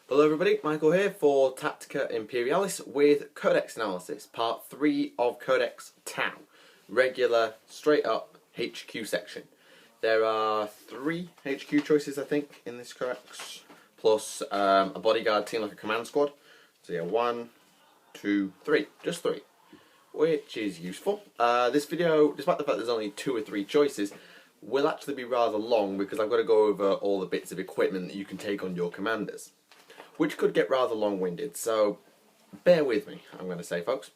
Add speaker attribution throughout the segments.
Speaker 1: Hello everybody, Michael here for Tactica Imperialis with Codex Analysis, part 3 of Codex Tau, regular, straight up HQ section. There are 3 HQ choices I think in this codex, plus a bodyguard team like a command squad. So yeah, 1, 2, 3, just 3, which is useful. This video, despite the fact there's only 2 or 3 choices, will actually be rather long because I've got to go over all the bits of equipment that you can take on your commanders, which could get rather long-winded, so bear with me, I'm going to say, folks.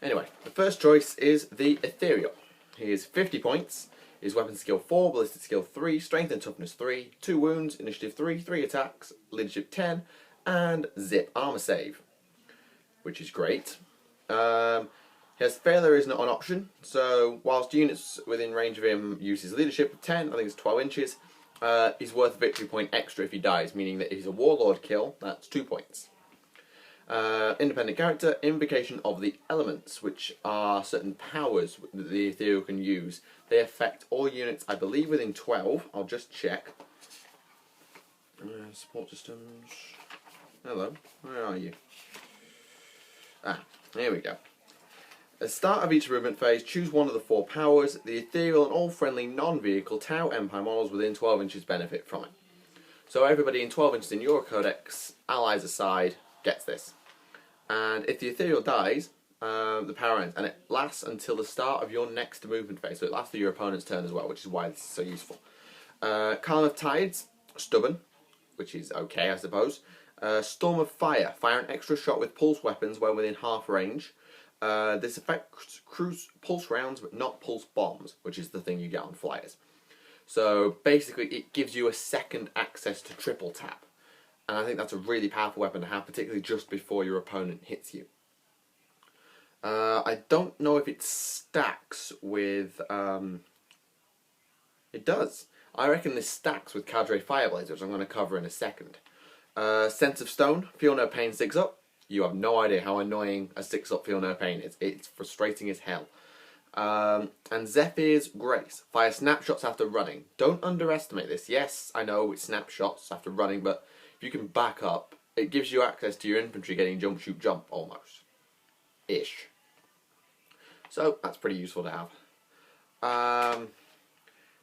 Speaker 1: Anyway, the first choice is the Ethereal. He is 50 points, his weapon skill 4, ballistic skill 3, strength and toughness 3, 2 wounds, initiative 3, 3 attacks, leadership 10, and zip armor save, which is great. He has failure isn't an option, so whilst units within range of him use his leadership of 10, I think it's 12 inches, he's worth a victory point extra if he dies, meaning that if he's a warlord kill, that's 2 points. Independent character, invocation of the elements, which are certain powers that the Ethereal can use. They affect all units, I believe, within 12. I'll just check. Support systems. Hello, where are you? Ah, here we go. At the start of each movement phase, choose one of the 4 powers. The Ethereal and all friendly non-vehicle Tau Empire models within 12 inches benefit from it. So everybody in 12 inches in your codex, allies aside, gets this. And if the Ethereal dies, the power ends, and it lasts until the start of your next movement phase. So it lasts through your opponent's turn as well, which is why this is so useful. Calm of Tides, stubborn, which is okay, I suppose. Storm of Fire, fire an extra shot with pulse weapons when within half range. This affects pulse rounds but not pulse bombs, which is the thing you get on flyers. So basically it gives you a second access to triple tap, and I think that's a really powerful weapon to have, particularly just before your opponent hits you. I don't know if it stacks with... it does. I reckon this stacks with Cadre Fireblades, which I'm going to cover in a second. Sense of Stone, feel no pain 6 up. You have no idea how annoying a 6-up feel no pain is. It's frustrating as hell. And Zephyr's Grace. Fire snapshots after running. Don't underestimate this. Yes, I know it's snapshots after running, but if you can back up, it gives you access to your infantry getting jump, shoot, jump, almost. Ish. So, that's pretty useful to have.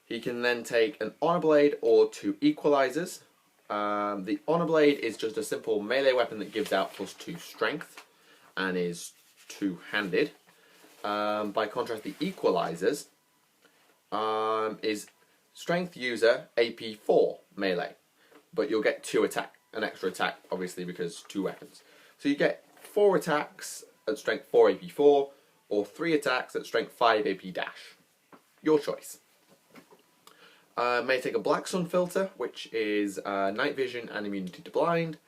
Speaker 1: He can then take an Honor Blade or 2 Equalizers. The Honor Blade is just a simple melee weapon that gives out +2 strength and is 2-handed. By contrast, the Equalizers is strength user AP 4 melee, but you'll get 2 attack, an extra attack obviously because 2 weapons. So you get 4 attacks at strength 4 AP 4 or 3 attacks at strength 5 AP dash. Your choice. May take a Black Sun filter, which is night vision and immunity to blind.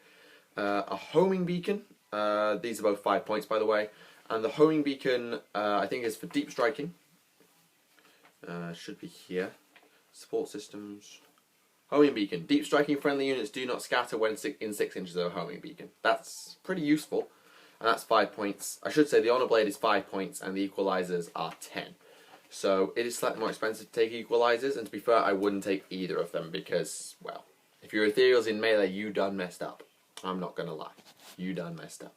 Speaker 1: A homing beacon. These are both 5 points, by the way. And the homing beacon, I think, is for deep striking. Should be here. Support systems. Homing beacon. Deep striking friendly units do not scatter when in 6 inches of a homing beacon. That's pretty useful. And that's 5 points. I should say the Honor Blade is 5 points and the Equalizers are 10. So it is slightly more expensive to take Equalizers, and to be fair, I wouldn't take either of them because, well, if your Ethereal's in melee, you done messed up. I'm not gonna lie, you done messed up.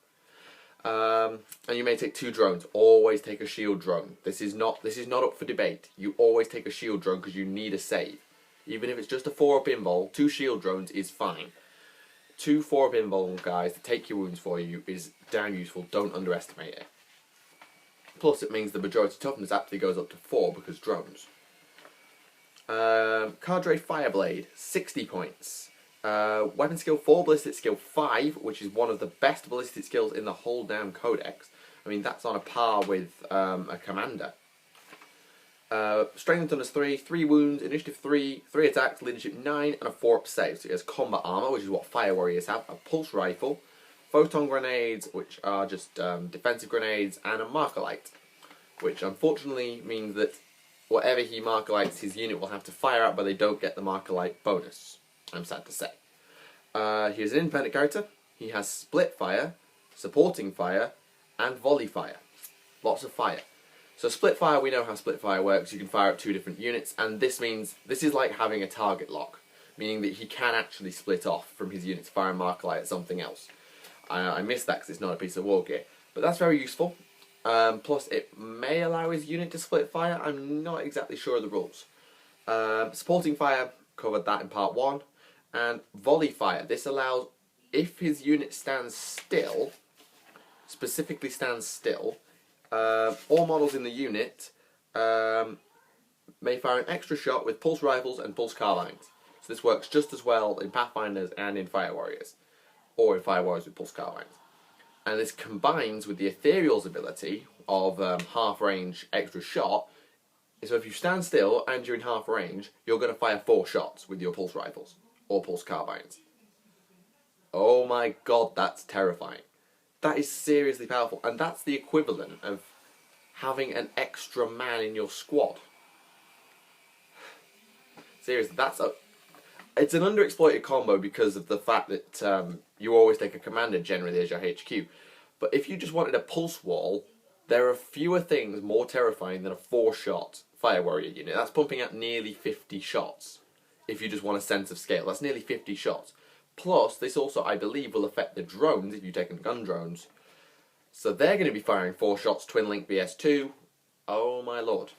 Speaker 1: And you may take 2 drones. Always take a shield drone. This is not up for debate. You always take a shield drone because you need a save. Even if it's just a 4-up invul, 2 shield drones is fine. 2 4-up invul guys to take your wounds for you is damn useful. Don't underestimate it. Plus, it means the majority toughness actually goes up to 4 because drones. Cadre Fireblade, 60 points. Weapon skill 4, ballistic skill 5, which is one of the best ballistic skills in the whole damn codex. I mean, that's on a par with a commander. Strength and toughness 3, 3 wounds, initiative 3, 3 attacks, leadership 9, and a 4-up save. So he has combat armor, which is what fire warriors have, a pulse rifle, photon grenades, which are just defensive grenades, and a marker light, which unfortunately means that whatever he marker lights, his unit will have to fire out, but they don't get the marker light bonus. I'm sad to say. He is an independent character. He has split fire, supporting fire, and volley fire. Lots of fire. So split fire, we know how split fire works. You can fire at 2 different units, and this means this is like having a target lock. meaning that he can actually split off from his unit to fire and mark light at something else. I missed that because it's not a piece of wargear, but that's very useful. Plus, it may allow his unit to split fire. I'm not exactly sure of the rules. Supporting fire, covered that in part 1. And volley fire, this allows, if his unit stands still, specifically stands still, all models in the unit may fire an extra shot with pulse rifles and pulse carbines. So this works just as well in Pathfinders and in Fire Warriors, or in Fire Warriors with pulse carbines. And this combines with the Ethereals ability of half range extra shot. So if you stand still and you're in half range, you're going to fire 4 shots with your pulse rifles or pulse carbines. Oh my god, that's terrifying. That is seriously powerful, and that's the equivalent of having an extra man in your squad. Seriously, it's an underexploited combo because of the fact that you always take a commander generally as your HQ. But if you just wanted a pulse wall, there are fewer things more terrifying than a 4-shot Fire Warrior unit. That's pumping out nearly 50 shots. If you just want a sense of scale, that's nearly 50 shots. Plus, this also, I believe, will affect the drones if you take gun drones. So they're going to be firing 4 shots, Twin Link BS2. Oh my lord.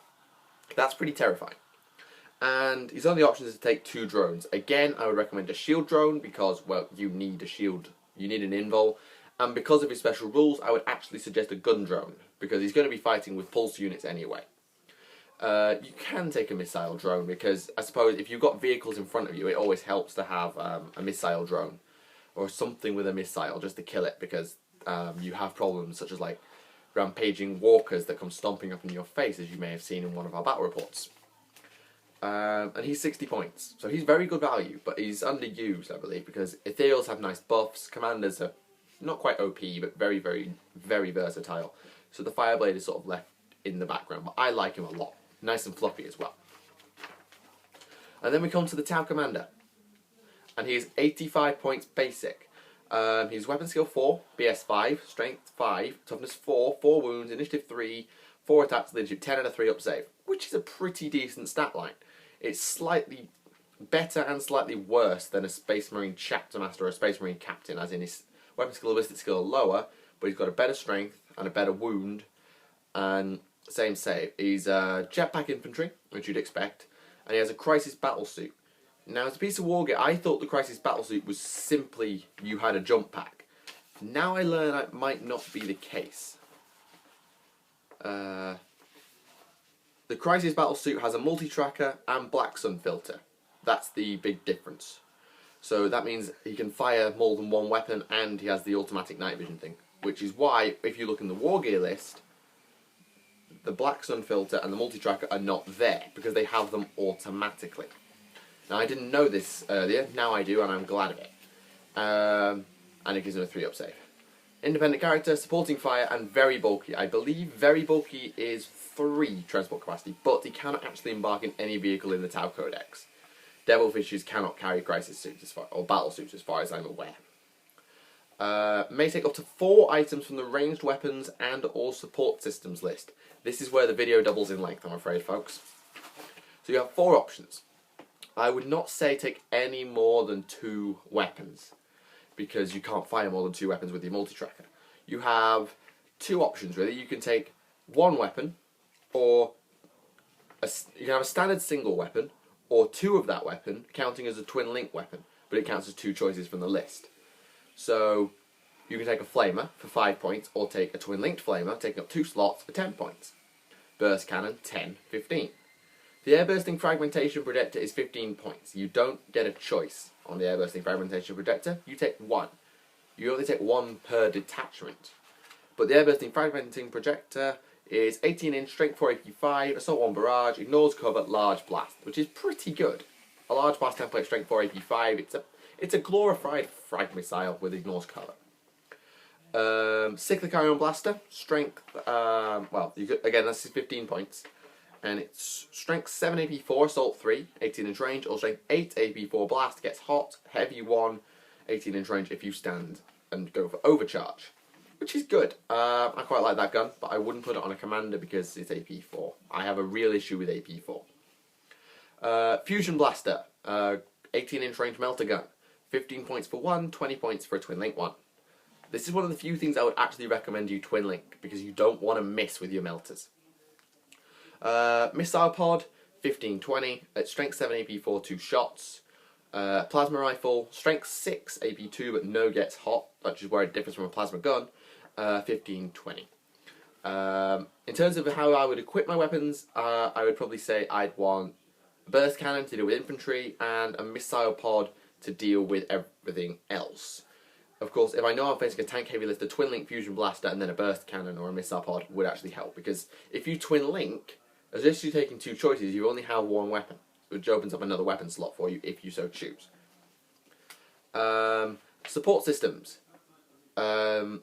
Speaker 1: That's pretty terrifying. And his only option is to take 2 drones. Again, I would recommend a shield drone because, well, you need a shield. You need an invul. And because of his special rules, I would actually suggest a gun drone because he's going to be fighting with pulse units anyway. You can take a missile drone because I suppose if you've got vehicles in front of you, it always helps to have a missile drone or something with a missile just to kill it because you have problems such as like rampaging walkers that come stomping up in your face, as you may have seen in one of our battle reports. And he's 60 points, so he's very good value, but he's underused, I believe, because Ethereals have nice buffs, commanders are not quite OP, but very, very, very versatile. So the Fireblade is sort of left in the background, but I like him a lot. Nice and fluffy as well. And then we come to the Tau Commander, and he is 85 points basic. He's Weapon Skill 4, BS 5, Strength 5, Toughness 4, 4 wounds, Initiative 3, 4 attacks, Leadership 10 and a 3 up save, which is a pretty decent stat line. It's slightly better and slightly worse than a Space Marine Chapter Master or a Space Marine Captain, as in his Weapon Skill, Ballistic Skill are lower, but he's got a better Strength and a better wound, and same save. He's Jetpack Infantry, which you'd expect, and he has a Crisis Battlesuit. Now, as a piece of wargear, I thought the Crisis Battlesuit was simply you had a jump pack. Now I learn that might not be the case. The Crisis Battlesuit has a multi-tracker and Black Sun filter. That's the big difference. So that means he can fire more than one weapon and he has the automatic night vision thing. Which is why, if you look in the wargear list, the Black Sun filter and the multi-tracker are not there because they have them automatically. Now, I didn't know this earlier, now I do, and I'm glad of it. And it gives him a 3 up save. Independent character, supporting fire, and very bulky. I believe very bulky is 3 transport capacity, but he cannot actually embark in any vehicle in the Tau Codex. Devilfishes cannot carry crisis suits or battle suits as far as I'm aware. May take up to 4 items from the ranged weapons and or support systems list. This is where the video doubles in length, I'm afraid, folks. So you have 4 options. I would not say take any more than 2 weapons, because you can't fire more than 2 weapons with your multi-tracker. You have 2 options, really. You can take 1 weapon, or you can have a standard single weapon, or 2 of that weapon, counting as a twin link weapon, but it counts as 2 choices from the list. So you can take a flamer for 5 points, or take a twin linked flamer, taking up 2 slots for 10 points. Burst cannon, 10, 15. The airbursting fragmentation projector is 15 points. You don't get a choice on the airbursting fragmentation projector. You take 1. You only take 1 per detachment. But the airbursting fragmenting projector is 18-inch, strength 4 AP5, assault 1 barrage, ignores cover, large blast, which is pretty good. A large blast template, strength 4 AP5. It's a glorified frag missile with ignores cover. Cyclic ion blaster, strength. Again, this is 15 points. And it's strength 7 AP4, assault 3, 18-inch range, or strength 8 AP4 blast, gets hot, heavy 1, 18-inch range if you stand and go for overcharge, which is good. I quite like that gun, but I wouldn't put it on a commander because it's AP4. I have a real issue with AP4. Fusion blaster, 18-inch range melter gun. 15 points for one, 20 points for a twin link one. This is one of the few things I would actually recommend you twin link, because you don't want to miss with your melters. Missile pod, 15-20, at strength 7 AP 4, 2 shots. Plasma rifle, strength 6 AP 2 but no gets hot, which is where it differs from a plasma gun, 15-20. In terms of how I would equip my weapons, I would probably say I'd want a burst cannon to deal with infantry and a missile pod to deal with everything else. Of course, if I know I'm facing a tank heavy lift, a twin link fusion blaster and then a burst cannon or a missile pod would actually help, because if you twin link, as if you're taking two choices, you only have one weapon, which opens up another weapon slot for you if you so choose. Support systems.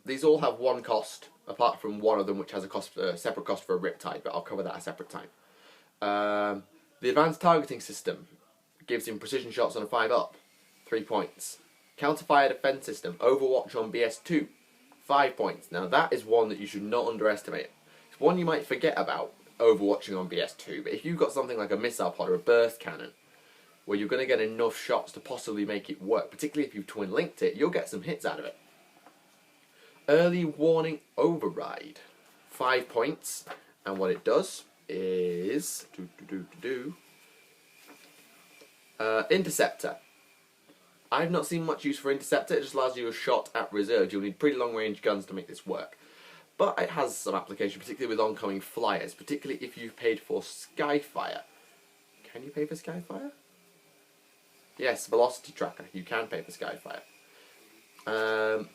Speaker 1: These all have one cost, apart from one of them which has a separate cost for a Riptide, but I'll cover that a separate time. The advanced targeting system gives him precision shots on a 5-up, 3 points. Counterfire defense system, Overwatch on BS2, 5 points. Now that is one that you should not underestimate. It's one you might forget about, overwatching on BS2, but if you've got something like a missile pod or a burst cannon, where you're going to get enough shots to possibly make it work, particularly if you've twin linked it, you'll get some hits out of it. Early warning override, 5 points, and what it does is interceptor. I've not seen much use for interceptor. It just allows you a shot at reserve. You'll need pretty long range guns to make this work. But it has some application, particularly with oncoming flyers, particularly if you've paid for Skyfire. Can you pay for Skyfire? Yes, Velocity Tracker. You can pay for Skyfire.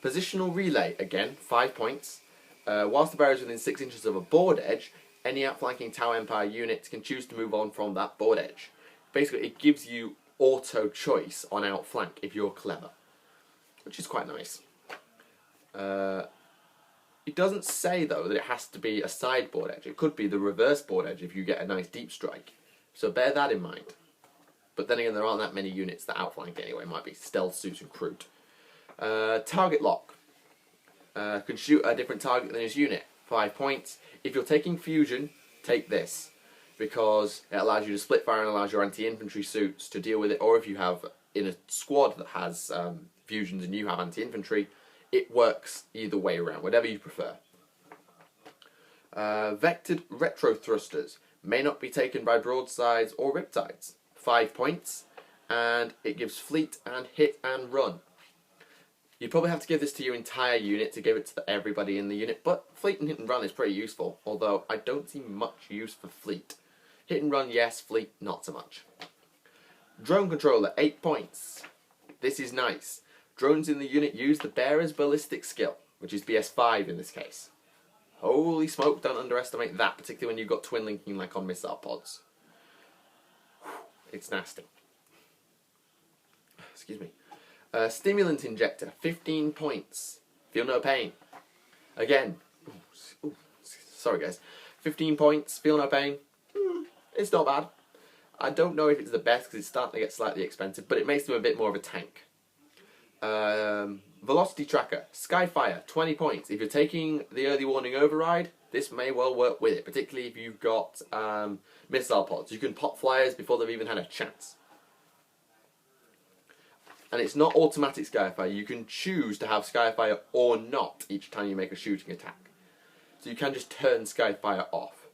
Speaker 1: Positional Relay, again, 5 points. Whilst the barrier is within 6 inches of a board edge, any outflanking Tau Empire units can choose to move on from that board edge. Basically, it gives you auto choice on outflank if you're clever, which is quite nice. It doesn't say though that it has to be a side board edge. It could be the reverse board edge if you get a nice deep strike, so bear that in mind. But then again, there aren't that many units that outflank anyway. It might be stealth suits and crude. Target lock, can shoot a different target than his unit, 5 points. If you're taking fusion, take this, because it allows you to split fire and allows your anti-infantry suits to deal with it, or if you have in a squad that has fusions and you have anti-infantry, it works either way around, whatever you prefer. Vectored retro thrusters may not be taken by broadsides or riptides, 5 points, and it gives fleet and hit and run. You probably have to give this to your entire unit to give it to everybody in the unit, but fleet and hit and run is pretty useful, although I don't see much use for fleet. Hit and run, yes. Fleet, not so much. Drone controller, 8 points. This is nice. Drones in the unit use the bearer's ballistic skill, which is BS5 in this case. Holy smoke, don't underestimate that, particularly when you've got twin linking like on missile pods. It's nasty. Excuse me. Stimulant injector, 15 points. Feel no pain. Again, sorry guys. 15 points, feel no pain. It's not bad. I don't know if it's the best because it's starting to get slightly expensive, but it makes them a bit more of a tank. Velocity tracker, Skyfire, 20 points. If you're taking the early warning override, this may well work with it, particularly if you've got missile pods. You can pop flyers before they've even had a chance. And it's not automatic Skyfire. You can choose to have Skyfire or not each time you make a shooting attack. So you can just turn Skyfire off.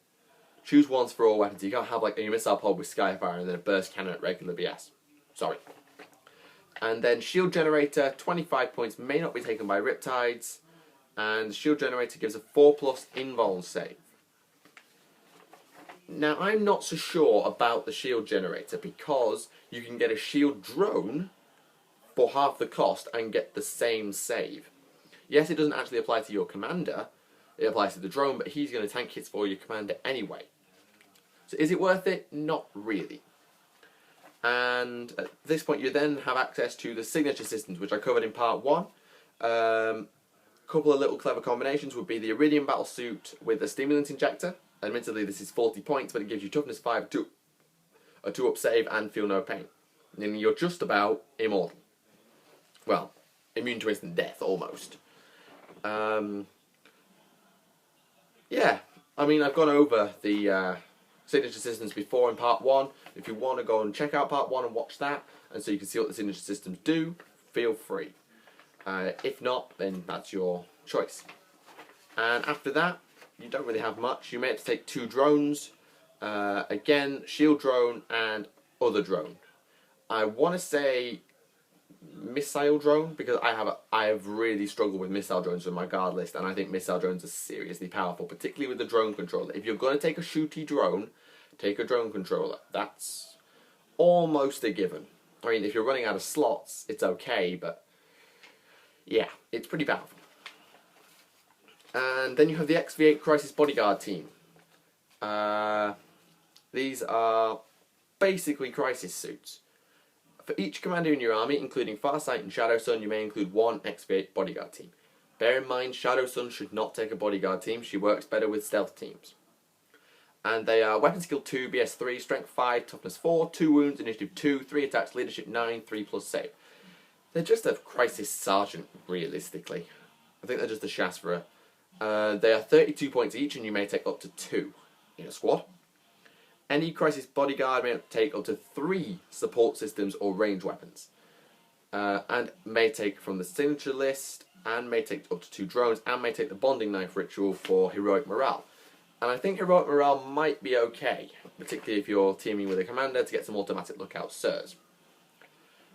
Speaker 1: Choose once for all weapons. You can't have like a missile pod with Skyfire and then a burst cannon at regular BS. Sorry. And then shield generator, 25 points, may not be taken by riptides. And shield generator gives a 4+ invuln save. Now I'm not so sure about the shield generator because you can get a shield drone for half the cost and get the same save. Yes, it doesn't actually apply to your commander, it applies to the drone, but he's going to tank hits for your commander anyway. So is it worth it? Not really. And at this point you then have access to the signature systems, which I covered in part 1. Couple of little clever combinations would be the Iridium Battlesuit with a stimulant injector. Admittedly this is 40 points, but it gives you toughness 5, a 2-up save and feel no pain. And you're just about immortal. Well, immune to instant death, almost. Yeah, I mean, I've gone over the signature systems before in part 1. If you want to go and check out part 1 and watch that, and so you can see what the signature systems do, feel free. If not, then that's your choice. And after that, you don't really have much. You may have to take 2 drones. Again, shield drone and other drone. I want to say missile drone, because I have really struggled with missile drones on my guard list, and I think missile drones are seriously powerful, particularly with the drone controller. If you're going to take a shooty drone, take a drone controller. That's almost a given. I mean, if you're running out of slots, it's okay, but yeah, it's pretty powerful. And then you have the XV8 Crisis Bodyguard team. These are basically crisis suits. For each commander in your army, including Farsight and Shadow Sun, you may include 1 XV8 bodyguard team. Bear in mind, Shadow Sun should not take a bodyguard team. She works better with stealth teams. And they are Weapon Skill 2, BS 3, Strength 5, Toughness 4, 2 Wounds, Initiative 2, 3 Attacks, Leadership 9, 3+ Save. They're just a crisis sergeant, realistically. I think they're just a Shasvara. They are 32 points each, and you may take up to 2 in a squad. Any crisis bodyguard may take up to 3 support systems or range weapons. And may take from the signature list, and may take up to 2 drones, and may take the bonding knife ritual for heroic morale. And I think heroic morale might be okay, particularly if you're teaming with a commander to get some automatic lookout sirs.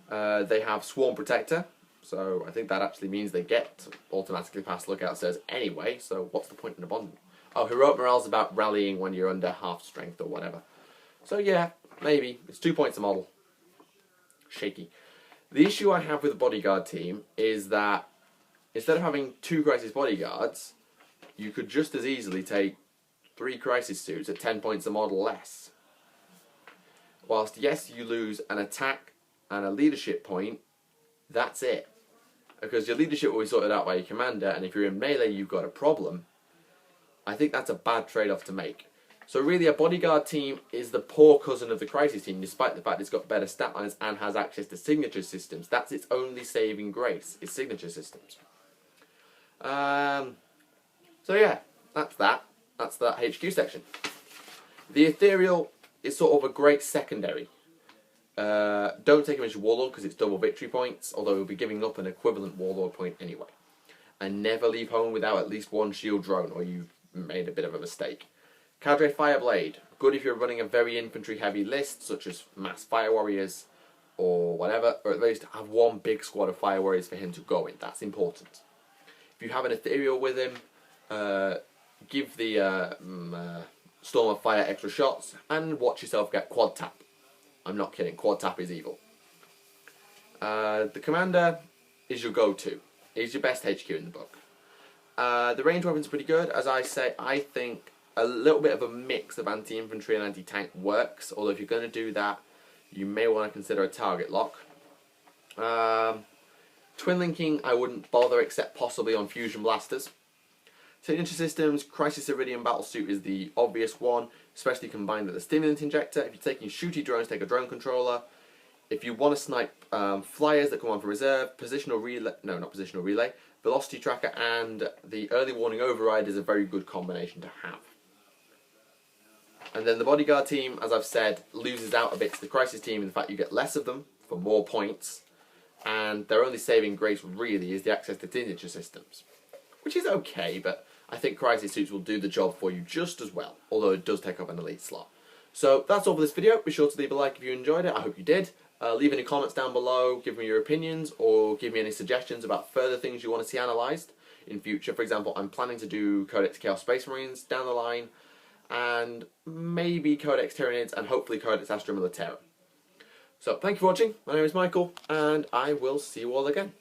Speaker 1: They have Swarm Protector, so I think that actually means they get automatically past lookout sirs anyway, so what's the point in the bonding? Oh, heroic morale's about rallying when you're under half strength or whatever. So yeah, maybe. It's 2 points a model. Shaky. The issue I have with the bodyguard team is that instead of having 2 crisis bodyguards, you could just as easily take 3 crisis suits at 10 points a model less. Whilst yes, you lose an attack and a leadership point, that's it. Because your leadership will be sorted out by your commander, and if you're in melee you've got a problem. I think that's a bad trade-off to make. So really a bodyguard team is the poor cousin of the crisis team, despite the fact it's got better stat lines and has access to signature systems. That's its only saving grace, is signature systems. So yeah, that's that. That's that HQ section. The Ethereal is sort of a great secondary. Don't take him as your Warlord because it's double victory points, although he'll be giving up an equivalent Warlord point anyway. And never leave home without at least 1 shield drone, or you've made a bit of a mistake. Cadre Fireblade, good if you're running a very infantry heavy list, such as mass Fire Warriors or whatever, or at least have 1 big squad of Fire Warriors for him to go in. That's important. If you have an Ethereal with him, give the Storm of Fire extra shots, and watch yourself get quad tap. I'm not kidding, quad tap is evil. The Commander is your go-to. He's your best HQ in the book. The range weapons are pretty good. As I say, I think a little bit of a mix of anti-infantry and anti-tank works, although if you're going to do that, you may want to consider a target lock. Twin linking, I wouldn't bother except possibly on fusion blasters. Signature systems, Crisis Iridium Battlesuit is the obvious one, especially combined with the Stimulant Injector. If you're taking shooty drones, take a drone controller. If you want to snipe flyers that come on from reserve, positional relay, no, not positional relay, velocity tracker and the early warning override is a very good combination to have. And then the bodyguard team, as I've said, loses out a bit to the crisis team in the fact you get less of them for more points, and their only saving grace really is the access to signature systems, which is okay, but I think crisis suits will do the job for you just as well, although it does take up an elite slot. So that's all for this video. Be sure to leave a like if you enjoyed it. I hope you did. Leave any comments down below, give me your opinions, or give me any suggestions about further things you want to see analysed in future. For example, I'm planning to do Codex Chaos Space Marines down the line, and maybe Codex Tyranids, and hopefully Codex Astra Militarum. So thank you for watching. My name is Michael, and I will see you all again.